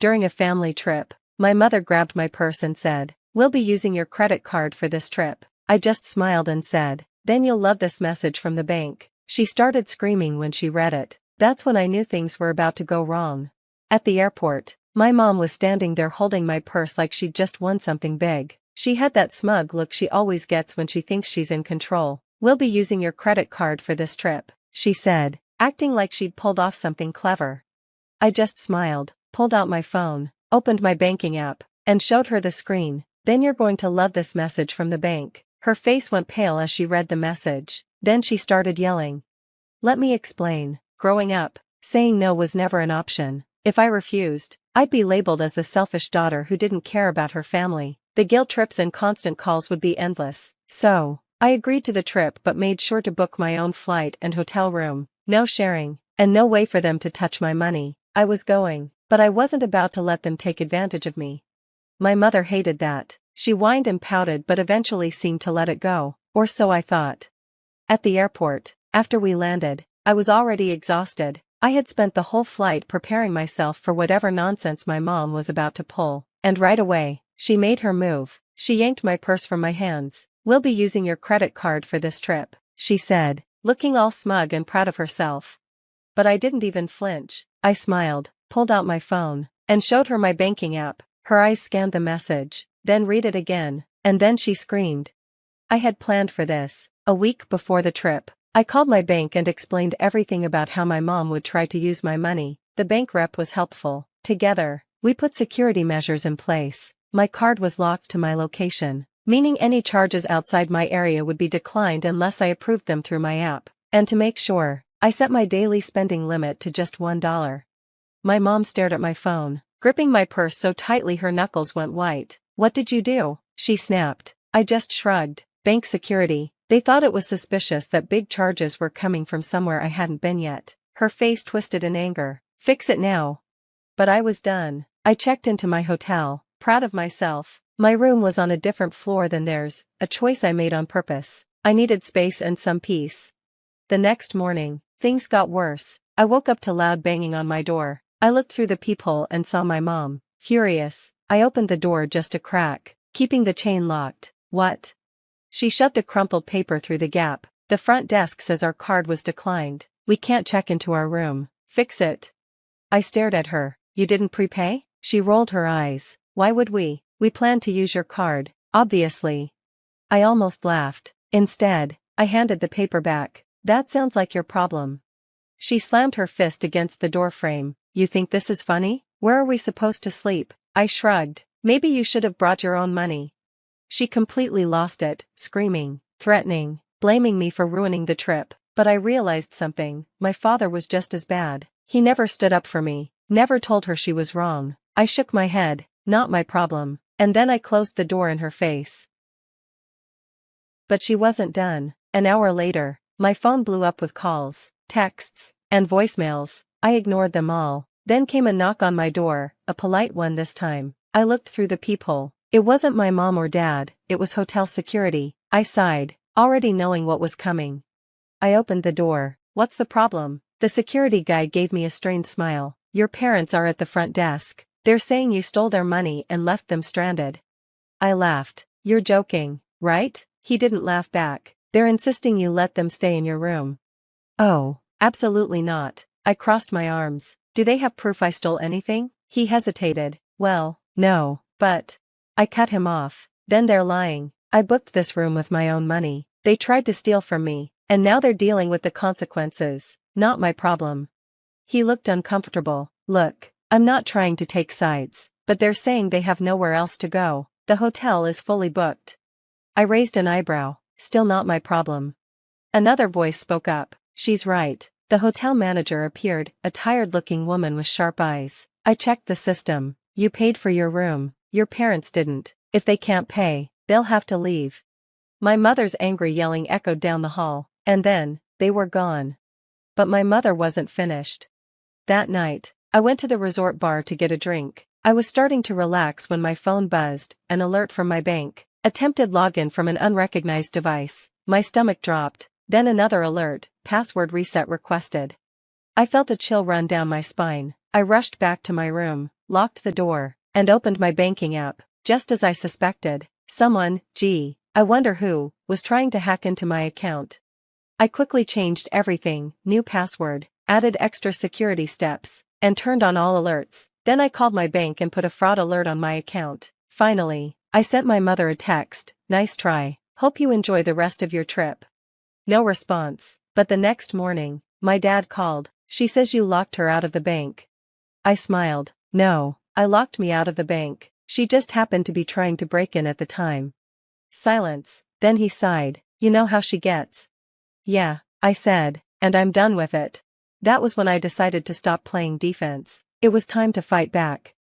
During a family trip, my mother grabbed my purse and said, "We'll be using your credit card for this trip." I just smiled and said, "Then you'll love this message from the bank." She started screaming when she read it. That's when I knew things were about to go wrong. At the airport, my mom was standing there holding my purse like she'd just won something big. She had that smug look she always gets when she thinks she's in control. "We'll be using your credit card for this trip," she said, acting like she'd pulled off something clever. I just smiled, pulled out my phone, opened my banking app, and showed her the screen. "Then you're going to love this message from the bank." Her face went pale as she read the message. Then she started yelling. Let me explain. Growing up, saying no was never an option. If I refused, I'd be labeled as the selfish daughter who didn't care about her family. The guilt trips and constant calls would be endless. So, I agreed to the trip but made sure to book my own flight and hotel room. No sharing, and no way for them to touch my money. I was going, but I wasn't about to let them take advantage of me. My mother hated that. She whined and pouted but eventually seemed to let it go, or so I thought. At the airport, after we landed, I was already exhausted. I had spent the whole flight preparing myself for whatever nonsense my mom was about to pull, and right away, she made her move. She yanked my purse from my hands. "We'll be using your credit card for this trip," she said, looking all smug and proud of herself. But I didn't even flinch. I smiled, pulled out my phone, and showed her my banking app. Her eyes scanned the message, then read it again, and then she screamed. I had planned for this. A week before the trip, I called my bank and explained everything about how my mom would try to use my money. The bank rep was helpful. Together, we put security measures in place. My card was locked to my location, meaning any charges outside my area would be declined unless I approved them through my app. And to make sure, I set my daily spending limit to just $1. My mom stared at my phone, gripping my purse so tightly her knuckles went white. "What did you do?" she snapped. I just shrugged. Bank security. They thought it was suspicious that big charges were coming from somewhere I hadn't been yet. Her face twisted in anger. "Fix it now." But I was done. I checked into my hotel, proud of myself. My room was on a different floor than theirs, a choice I made on purpose. I needed space and some peace. The next morning, things got worse. I woke up to loud banging on my door. I looked through the peephole and saw my mom. Furious, I opened the door just a crack, keeping the chain locked. "What?" She shoved a crumpled paper through the gap. "The front desk says our card was declined. We can't check into our room. Fix it." I stared at her. "You didn't prepay?" She rolled her eyes. "Why would we? We planned to use your card, obviously." I almost laughed. Instead, I handed the paper back. "That sounds like your problem." She slammed her fist against the doorframe. "You think this is funny? Where are we supposed to sleep?" I shrugged. "Maybe you should have brought your own money." She completely lost it, screaming, threatening, blaming me for ruining the trip. But I realized something. My father was just as bad. He never stood up for me, never told her she was wrong. I shook my head. "Not my problem." And then I closed the door in her face. But she wasn't done. An hour later, my phone blew up with calls, texts, and voicemails. I ignored them all. Then came a knock on my door, a polite one this time. I looked through the peephole. It wasn't my mom or dad, it was hotel security. I sighed, already knowing what was coming. I opened the door. "What's the problem?" The security guy gave me a strained smile. "Your parents are at the front desk. They're saying you stole their money and left them stranded." I laughed. "You're joking, right?" He didn't laugh back. "They're insisting you let them stay in your room." "Oh, absolutely not." I crossed my arms. "Do they have proof I stole anything?" He hesitated. "Well, no, but..." I cut him off. "Then they're lying. I booked this room with my own money. They tried to steal from me, and now they're dealing with the consequences. Not my problem." He looked uncomfortable. "Look, I'm not trying to take sides, but they're saying they have nowhere else to go. The hotel is fully booked." I raised an eyebrow. "Still not my problem." Another voice spoke up. "She's right." The hotel manager appeared, a tired-looking woman with sharp eyes. "I checked the system. You paid for your room. Your parents didn't. If they can't pay, they'll have to leave." My mother's angry yelling echoed down the hall, and then, they were gone. But my mother wasn't finished. That night, I went to the resort bar to get a drink. I was starting to relax when my phone buzzed, an alert from my bank. Attempted login from an unrecognized device. My stomach dropped, then another alert, password reset requested. I felt a chill run down my spine. I rushed back to my room, locked the door, and opened my banking app. Just as I suspected, someone, I wonder who, was trying to hack into my account. I quickly changed everything, new password, added extra security steps, and turned on all alerts. Then I called my bank and put a fraud alert on my account. Finally, I sent my mother a text, "Nice try, hope you enjoy the rest of your trip." No response, but the next morning, my dad called. "She says you locked her out of the bank." I smiled. "No, I locked me out of the bank. She just happened to be trying to break in at the time." Silence, then he sighed. "You know how she gets." "Yeah," I said, "and I'm done with it." That was when I decided to stop playing defense. It was time to fight back.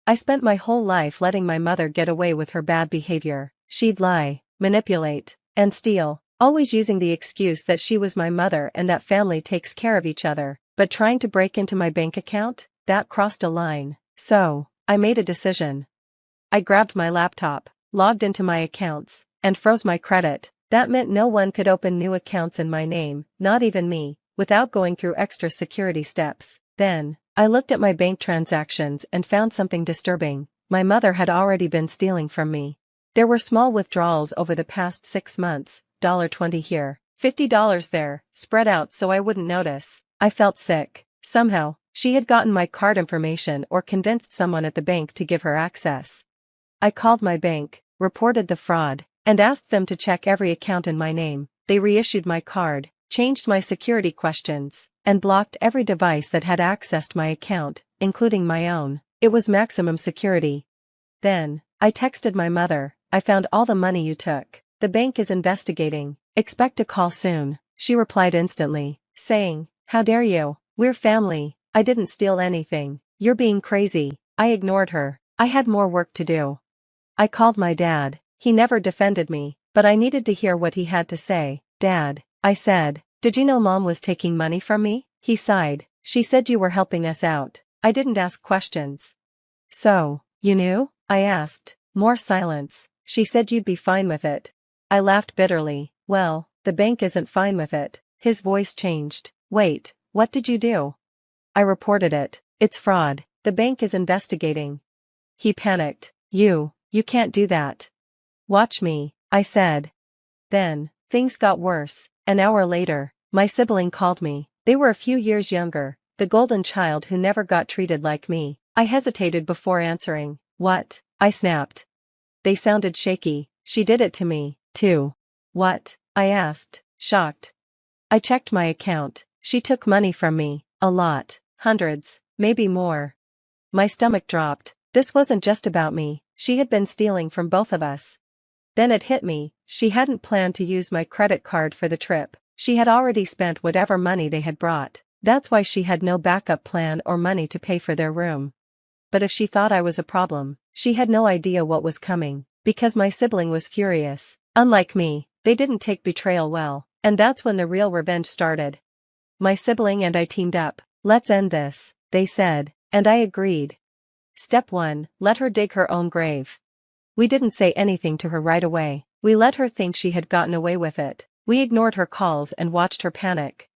I spent my whole life letting my mother get away with her bad behavior. She'd lie, manipulate, and steal, always using the excuse that she was my mother and that family takes care of each other. But trying to break into my bank account, that crossed a line. So, I made a decision. I grabbed my laptop, logged into my accounts, and froze my credit. That meant no one could open new accounts in my name, not even me, without going through extra security steps. Then, I looked at my bank transactions and found something disturbing. My mother had already been stealing from me. There were small withdrawals over the past 6 months, $20 here, $50 there, spread out so I wouldn't notice. I felt sick. Somehow, she had gotten my card information or convinced someone at the bank to give her access. I called my bank, reported the fraud, and asked them to check every account in my name. They reissued my card, changed my security questions, and blocked every device that had accessed my account, including my own. It was maximum security. Then, I texted my mother, "I found all the money you took. The bank is investigating. Expect a call soon." She replied instantly, saying, "How dare you? We're family. I didn't steal anything. You're being crazy." I ignored her. I had more work to do. I called my dad. He never defended me, but I needed to hear what he had to say. "Dad," I said, "did you know Mom was taking money from me?" He sighed. "She said you were helping us out." I didn't ask questions. "So, you knew?" I asked. More silence. "She said you'd be fine with it." I laughed bitterly. "Well, the bank isn't fine with it." His voice changed. "Wait, what did you do?" I reported it. "It's fraud. The bank is investigating." He panicked. You can't do that." "Watch me," I said. Then, things got worse. An hour later, my sibling called me. They were a few years younger, the golden child who never got treated like me. I hesitated before answering. "What?" I snapped. They sounded shaky. "She did it to me, too." "What?" I asked, shocked. I checked my account. She took money from me, a lot, hundreds, maybe more. My stomach dropped. This wasn't just about me, she had been stealing from both of us. Then it hit me, she hadn't planned to use my credit card for the trip. She had already spent whatever money they had brought. That's why she had no backup plan or money to pay for their room. But if she thought I was a problem, she had no idea what was coming, because my sibling was furious. Unlike me, they didn't take betrayal well, and that's when the real revenge started. My sibling and I teamed up. "Let's end this," they said, and I agreed. Step 1, let her dig her own grave. We didn't say anything to her right away. We let her think she had gotten away with it. We ignored her calls and watched her panic.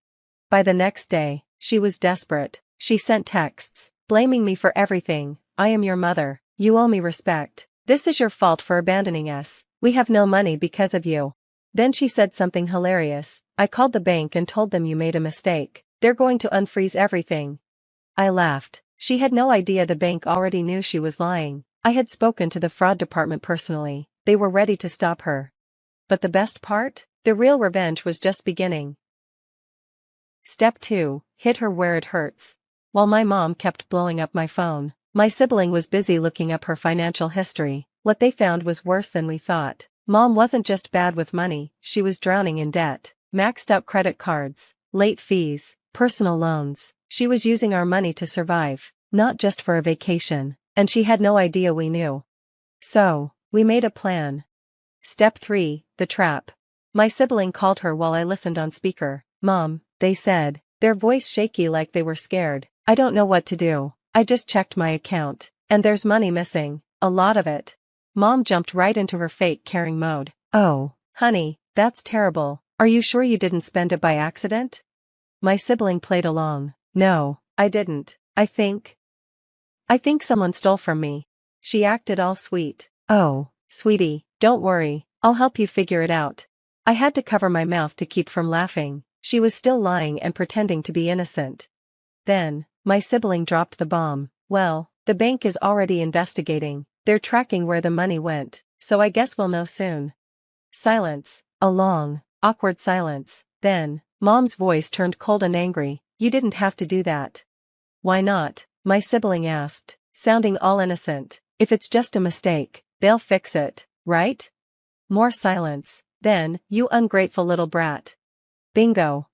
By the next day, she was desperate. She sent texts, blaming me for everything. "I am your mother. You owe me respect. This is your fault for abandoning us. We have no money because of you." Then she said something hilarious. "I called the bank and told them you made a mistake. They're going to unfreeze everything." I laughed. She had no idea the bank already knew she was lying. I had spoken to the fraud department personally. They were ready to stop her. But the best part? The real revenge was just beginning. Step 2, hit her where it hurts. While my mom kept blowing up my phone, my sibling was busy looking up her financial history. What they found was worse than we thought. Mom wasn't just bad with money, she was drowning in debt. Maxed out credit cards, late fees, personal loans. She was using our money to survive, not just for a vacation, and she had no idea we knew. So, we made a plan. Step 3, the trap. My sibling called her while I listened on speaker. "Mom," they said, their voice shaky like they were scared. "I don't know what to do. I just checked my account, and there's money missing, a lot of it." Mom jumped right into her fake caring mode. "Oh, honey, that's terrible. Are you sure you didn't spend it by accident?" My sibling played along. "No, I didn't. I think. I think someone stole from me. She acted all sweet. Oh, sweetie, don't worry, I'll help you figure it out. I had to cover my mouth to keep from laughing. She was still lying and pretending to be innocent. Then, my sibling dropped the bomb. Well, the bank is already investigating. They're tracking where the money went, so I guess we'll know soon. Silence. A long, awkward silence. Then, Mom's voice turned cold and angry. You didn't have to do that. Why not? My sibling asked, sounding all innocent. If it's just a mistake, they'll fix it, right? More silence. Then, you ungrateful little brat. Bingo.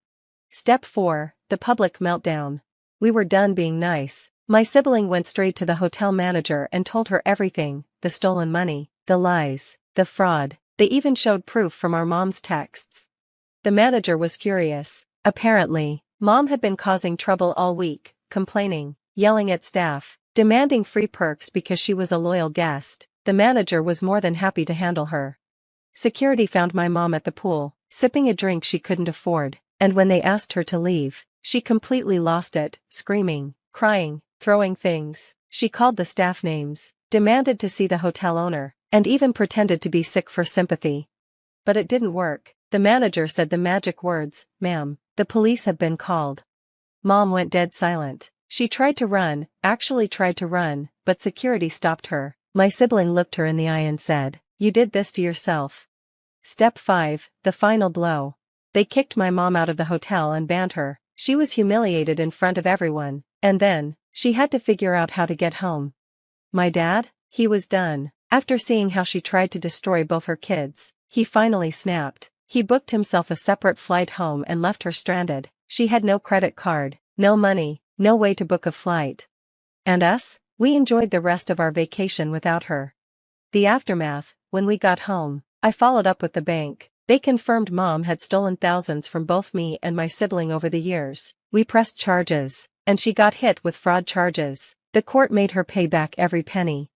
Step 4, the public meltdown. We were done being nice. My sibling went straight to the hotel manager and told her everything, the stolen money, the lies, the fraud. They even showed proof from our mom's texts. The manager was furious. Apparently, Mom had been causing trouble all week, complaining, yelling at staff, demanding free perks because she was a loyal guest. The manager was more than happy to handle her. Security found my mom at the pool, sipping a drink she couldn't afford, and when they asked her to leave, she completely lost it, screaming, crying, throwing things. She called the staff names, demanded to see the hotel owner, and even pretended to be sick for sympathy. But it didn't work. The manager said the magic words, "Ma'am, the police have been called." Mom went dead silent. She tried to run, actually tried to run, but security stopped her. My sibling looked her in the eye and said, "You did this to yourself." Step 5, the final blow. They kicked my mom out of the hotel and banned her. She was humiliated in front of everyone, and then, she had to figure out how to get home. My dad? He was done. After seeing how she tried to destroy both her kids, he finally snapped. He booked himself a separate flight home and left her stranded. She had no credit card, no money, no way to book a flight. And us? We enjoyed the rest of our vacation without her. The aftermath, when we got home, I followed up with the bank. They confirmed Mom had stolen thousands from both me and my sibling over the years. We pressed charges, and she got hit with fraud charges. The court made her pay back every penny.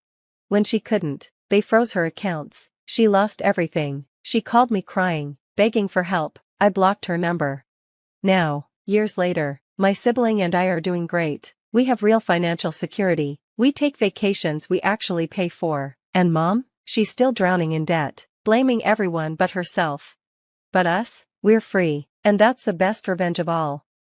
When she couldn't, they froze her accounts. She lost everything. She called me crying, begging for help. I blocked her number. Now, years later, my sibling and I are doing great. We have real financial security. We take vacations we actually pay for. And Mom? She's still drowning in debt, blaming everyone but herself. But us? We're free, and that's the best revenge of all.